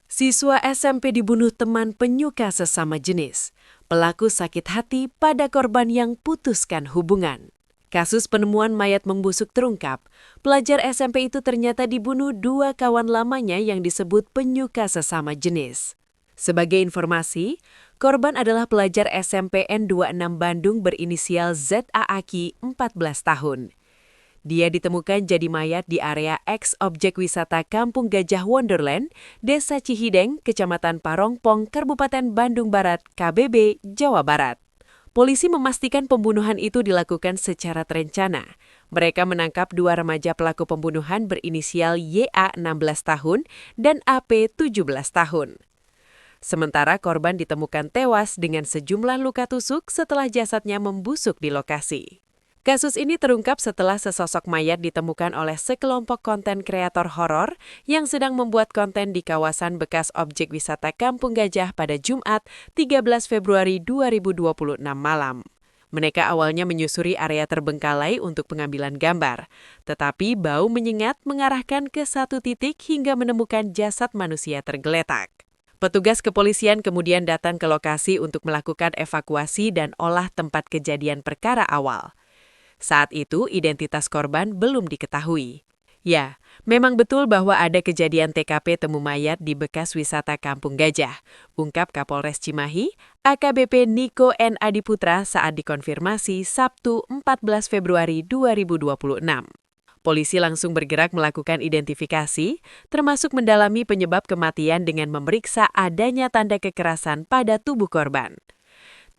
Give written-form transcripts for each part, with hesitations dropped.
Siswa SMP dibunuh teman penyuka sesama jenis. Pelaku sakit hati pada korban yang putuskan hubungan. Kasus penemuan mayat membusuk terungkap. Pelajar SMP itu ternyata dibunuh dua kawan lamanya yang disebut penyuka sesama jenis. Sebagai informasi, korban adalah pelajar SMPN 26 Bandung berinisial ZAAKI 14 tahun. Dia ditemukan jadi mayat di area eks-objek wisata Kampung Gajah Wonderland, Desa Cihideng, Kecamatan Parongpong, Kabupaten Bandung Barat, KBB, Jawa Barat. Polisi memastikan pembunuhan itu dilakukan secara terencana. Mereka menangkap dua remaja pelaku pembunuhan berinisial YA 16 tahun dan AP 17 tahun. Sementara korban ditemukan tewas dengan sejumlah luka tusuk setelah jasadnya membusuk di lokasi. Kasus ini terungkap setelah sesosok mayat ditemukan oleh sekelompok konten kreator horor yang sedang membuat konten di kawasan bekas objek wisata Kampung Gajah pada Jumat 13 Februari 2026 malam. Mereka awalnya menyusuri area terbengkalai untuk pengambilan gambar, tetapi bau menyengat mengarahkan ke satu titik hingga menemukan jasad manusia tergeletak. Petugas kepolisian kemudian datang ke lokasi untuk melakukan evakuasi dan olah tempat kejadian perkara awal. Saat itu, identitas korban belum diketahui. Ya, memang betul bahwa ada kejadian TKP temu mayat di bekas wisata Kampung Gajah, ungkap Kapolres Cimahi, AKBP Niko N. Adiputra saat dikonfirmasi Sabtu 14 Februari 2026. Polisi langsung bergerak melakukan identifikasi, termasuk mendalami penyebab kematian dengan memeriksa adanya tanda kekerasan pada tubuh korban.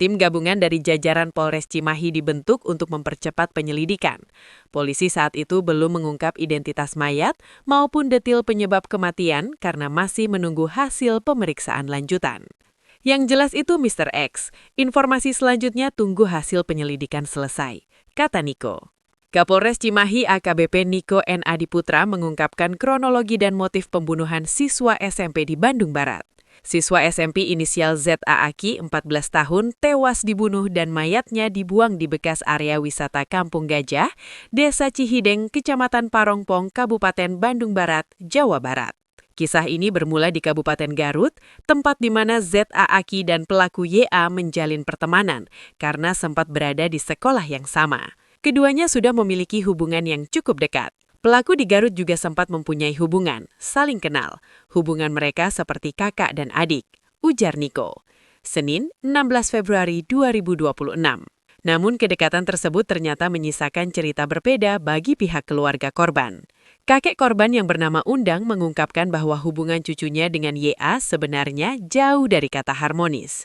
Tim gabungan dari jajaran Polres Cimahi dibentuk untuk mempercepat penyelidikan. Polisi saat itu belum mengungkap identitas mayat maupun detil penyebab kematian karena masih menunggu hasil pemeriksaan lanjutan. Yang jelas itu Mr. X, informasi selanjutnya tunggu hasil penyelidikan selesai, kata Niko. Kapolres Cimahi AKBP Niko N. Adiputra mengungkapkan kronologi dan motif pembunuhan siswa SMP di Bandung Barat. Siswa SMP inisial ZAAKI 14 tahun tewas dibunuh dan mayatnya dibuang di bekas area wisata Kampung Gajah, Desa Cihideng, Kecamatan Parongpong, Kabupaten Bandung Barat, Jawa Barat. Kisah ini bermula di Kabupaten Garut, tempat di mana ZAAKI dan pelaku YA menjalin pertemanan karena sempat berada di sekolah yang sama. Keduanya sudah memiliki hubungan yang cukup dekat. Pelaku di Garut juga sempat mempunyai hubungan, saling kenal. Hubungan mereka seperti kakak dan adik, ujar Niko. Senin, 16 Februari 2026. Namun kedekatan tersebut ternyata menyisakan cerita berbeda bagi pihak keluarga korban. Kakek korban yang bernama Undang mengungkapkan bahwa hubungan cucunya dengan YA sebenarnya jauh dari kata harmonis.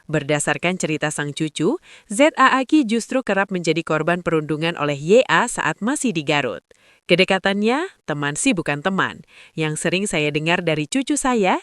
Berdasarkan cerita sang cucu, ZAAKI justru kerap menjadi korban perundungan oleh YA saat masih di Garut. Kedekatannya, teman sih bukan teman. Yang sering saya dengar dari cucu saya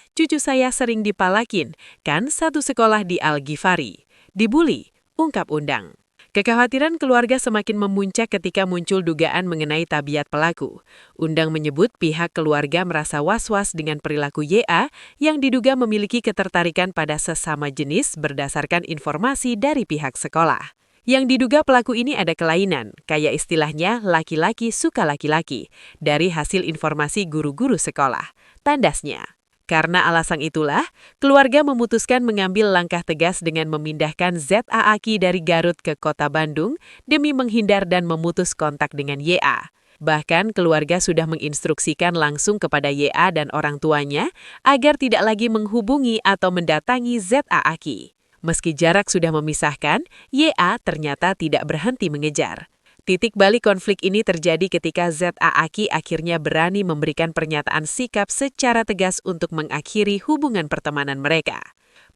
sering dipalakin, kan satu sekolah di Al-Ghifari. Dibully, ungkap Undang. Kekhawatiran keluarga semakin memuncak ketika muncul dugaan mengenai tabiat pelaku. Undang menyebut pihak keluarga merasa was-was dengan perilaku YA yang diduga memiliki ketertarikan pada sesama jenis berdasarkan informasi dari pihak sekolah. Yang diduga pelaku ini ada kelainan, kayak istilahnya laki-laki suka laki-laki, dari hasil informasi guru-guru sekolah. Tandasnya. Karena alasan itulah, keluarga memutuskan mengambil langkah tegas dengan memindahkan ZAAKI dari Garut ke kota Bandung demi menghindar dan memutus kontak dengan YA. Bahkan keluarga sudah menginstruksikan langsung kepada YA dan orang tuanya agar tidak lagi menghubungi atau mendatangi ZAAKI. Meski jarak sudah memisahkan, YA ternyata tidak berhenti mengejar. Titik balik konflik ini terjadi ketika ZAAKI akhirnya berani memberikan pernyataan sikap secara tegas untuk mengakhiri hubungan pertemanan mereka.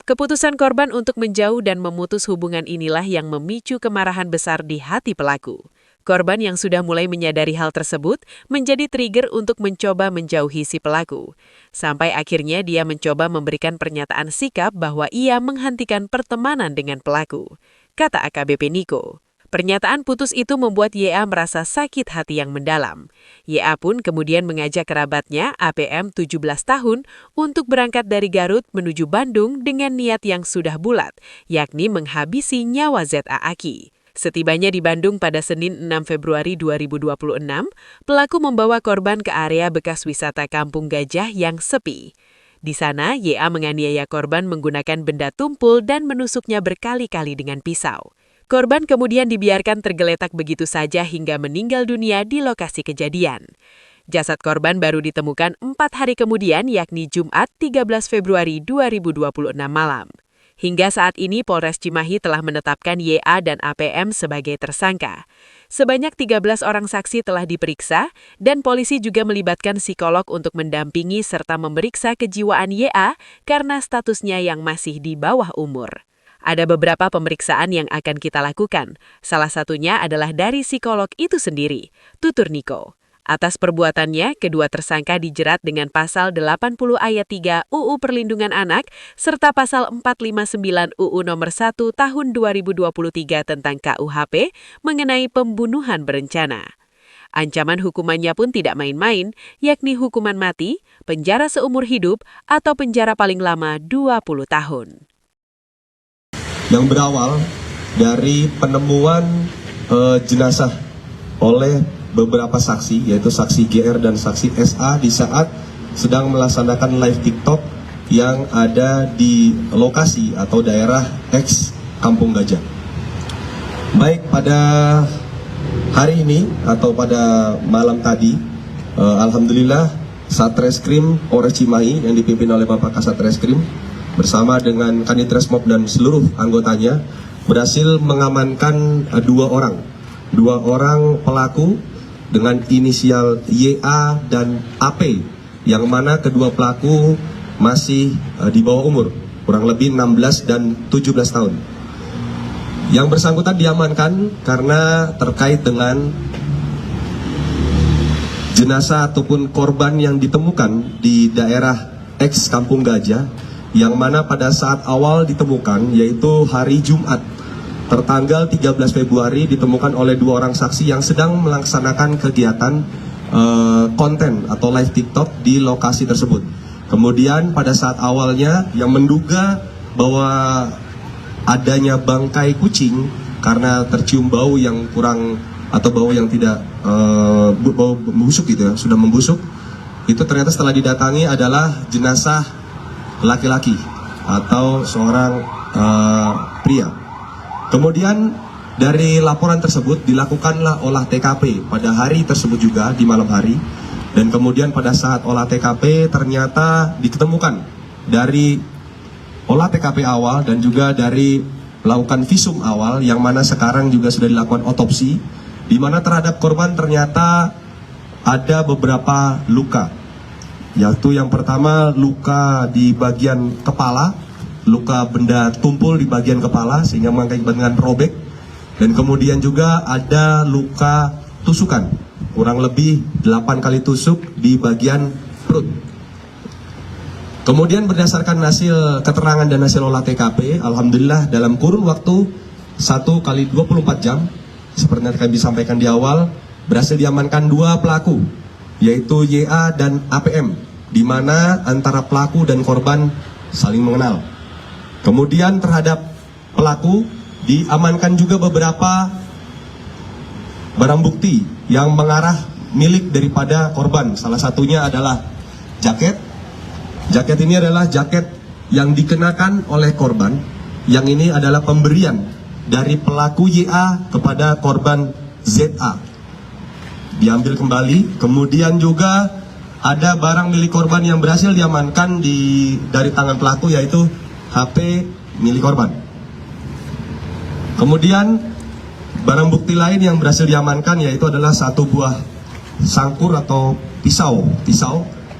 Keputusan korban untuk menjauh dan memutus hubungan inilah yang memicu kemarahan besar di hati pelaku. Korban yang sudah mulai menyadari hal tersebut menjadi trigger untuk mencoba menjauhi si pelaku. Sampai akhirnya dia mencoba memberikan pernyataan sikap bahwa ia menghentikan pertemanan dengan pelaku, kata AKBP Niko. Pernyataan putus itu membuat YA merasa sakit hati yang mendalam. YA pun kemudian mengajak kerabatnya, APM 17 tahun, untuk berangkat dari Garut menuju Bandung dengan niat yang sudah bulat, yakni menghabisi nyawa ZAAKI. Setibanya di Bandung pada Senin 6 Februari 2026, pelaku membawa korban ke area bekas wisata Kampung Gajah yang sepi. Di sana, YA menganiaya korban menggunakan benda tumpul dan menusuknya berkali-kali dengan pisau. Korban kemudian dibiarkan tergeletak begitu saja hingga meninggal dunia di lokasi kejadian. Jasad korban baru ditemukan 4 hari kemudian, yakni Jumat 13 Februari 2026 malam. Hingga saat ini Polres Cimahi telah menetapkan YA dan APM sebagai tersangka. Sebanyak 13 orang saksi telah diperiksa dan polisi juga melibatkan psikolog untuk mendampingi serta memeriksa kejiwaan YA karena statusnya yang masih di bawah umur. Ada beberapa pemeriksaan yang akan kita lakukan. Salah satunya adalah dari psikolog itu sendiri, tutur Niko. Atas perbuatannya, kedua tersangka dijerat dengan pasal 80 ayat 3 UU Perlindungan Anak serta pasal 459 UU nomor 1 tahun 2023 tentang KUHP mengenai pembunuhan berencana. Ancaman hukumannya pun tidak main-main, yakni hukuman mati, penjara seumur hidup, atau penjara paling lama 20 tahun. Yang berawal dari penemuan jenazah oleh beberapa saksi, yaitu saksi GR dan saksi SA di saat sedang melaksanakan live TikTok yang ada di lokasi atau daerah X Kampung Gajah. Baik pada hari ini atau pada malam tadi, alhamdulillah Satreskrim Polres Cimahi yang dipimpin oleh Bapak Kasatreskrim bersama dengan Kanit Resmob dan seluruh anggotanya berhasil mengamankan dua orang pelaku dengan inisial YA dan AP, yang mana kedua pelaku masih di bawah umur, kurang lebih 16 dan 17 tahun. Yang bersangkutan diamankan karena terkait dengan jenazah ataupun korban yang ditemukan di daerah X Kampung Gajah, yang mana pada saat awal ditemukan, yaitu hari Jumat, tertanggal 13 Februari ditemukan oleh dua orang saksi yang sedang melaksanakan kegiatan konten atau live TikTok di lokasi tersebut. Kemudian pada saat awalnya yang menduga bahwa adanya bangkai kucing karena tercium bau yang kurang atau bau yang tidak bau membusuk gitu ya, sudah membusuk, itu ternyata setelah didatangi adalah jenazah laki-laki atau seorang pria. Kemudian dari laporan tersebut dilakukanlah olah TKP pada hari tersebut juga di malam hari, dan kemudian pada saat olah TKP ternyata ditemukan dari olah TKP awal dan juga dari melakukan visum awal yang mana sekarang juga sudah dilakukan otopsi, di mana terhadap korban ternyata ada beberapa luka, yaitu yang pertama luka di bagian kepala, luka benda tumpul di bagian kepala sehingga mengakibatkan robek, dan kemudian juga ada luka tusukan kurang lebih 8 kali tusuk di bagian perut. Kemudian berdasarkan hasil keterangan dan hasil olah TKP, alhamdulillah dalam kurun waktu 1 kali 24 jam seperti yang kami sampaikan di awal, berhasil diamankan dua pelaku, yaitu YA dan APM, di mana antara pelaku dan korban saling mengenal. Kemudian terhadap pelaku diamankan juga beberapa barang bukti yang mengarah milik daripada korban. Salah satunya adalah jaket. Jaket ini adalah jaket yang dikenakan oleh korban, yang ini adalah pemberian dari pelaku YA kepada korban ZA. Diambil kembali. Kemudian juga ada barang milik korban yang berhasil diamankan dari tangan pelaku, yaitu HP milik korban. Kemudian barang bukti lain yang berhasil diamankan yaitu adalah satu buah sangkur atau pisau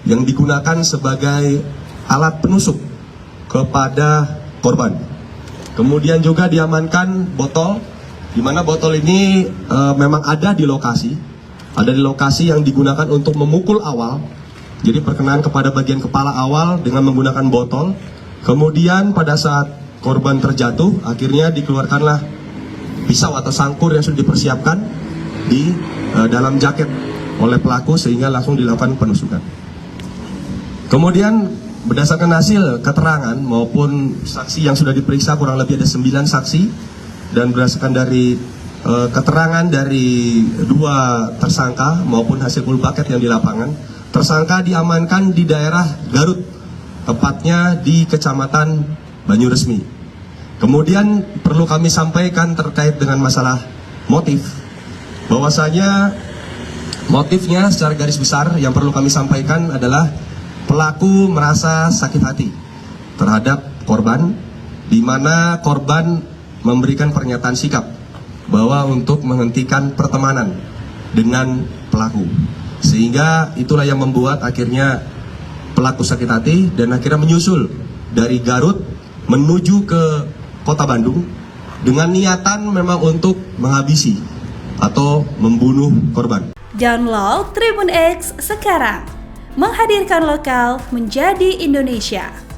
yang digunakan sebagai alat penusuk kepada korban. Kemudian juga diamankan botol, di mana botol ini memang ada di lokasi yang digunakan untuk memukul awal. Jadi perkenaan kepada bagian kepala awal dengan menggunakan botol. Kemudian pada saat korban terjatuh, akhirnya dikeluarkanlah pisau atau sangkur yang sudah dipersiapkan di dalam jaket oleh pelaku sehingga langsung dilakukan penusukan. Kemudian berdasarkan hasil keterangan maupun saksi yang sudah diperiksa, kurang lebih ada 9 saksi, dan berdasarkan dari keterangan dari dua tersangka maupun hasil full bucket yang di lapangan, tersangka diamankan di daerah Garut tepatnya di Kecamatan Banyuresmi. Kemudian perlu kami sampaikan terkait dengan masalah motif, bahwasanya motifnya secara garis besar yang perlu kami sampaikan adalah pelaku merasa sakit hati terhadap korban, di mana korban memberikan pernyataan sikap bahwa untuk menghentikan pertemanan dengan pelaku. Sehingga itulah yang membuat akhirnya pelaku sakit hati dan akhirnya menyusul dari Garut menuju ke Kota Bandung dengan niatan memang untuk menghabisi atau membunuh korban. Download Tribun X sekarang, menghadirkan lokal menjadi Indonesia.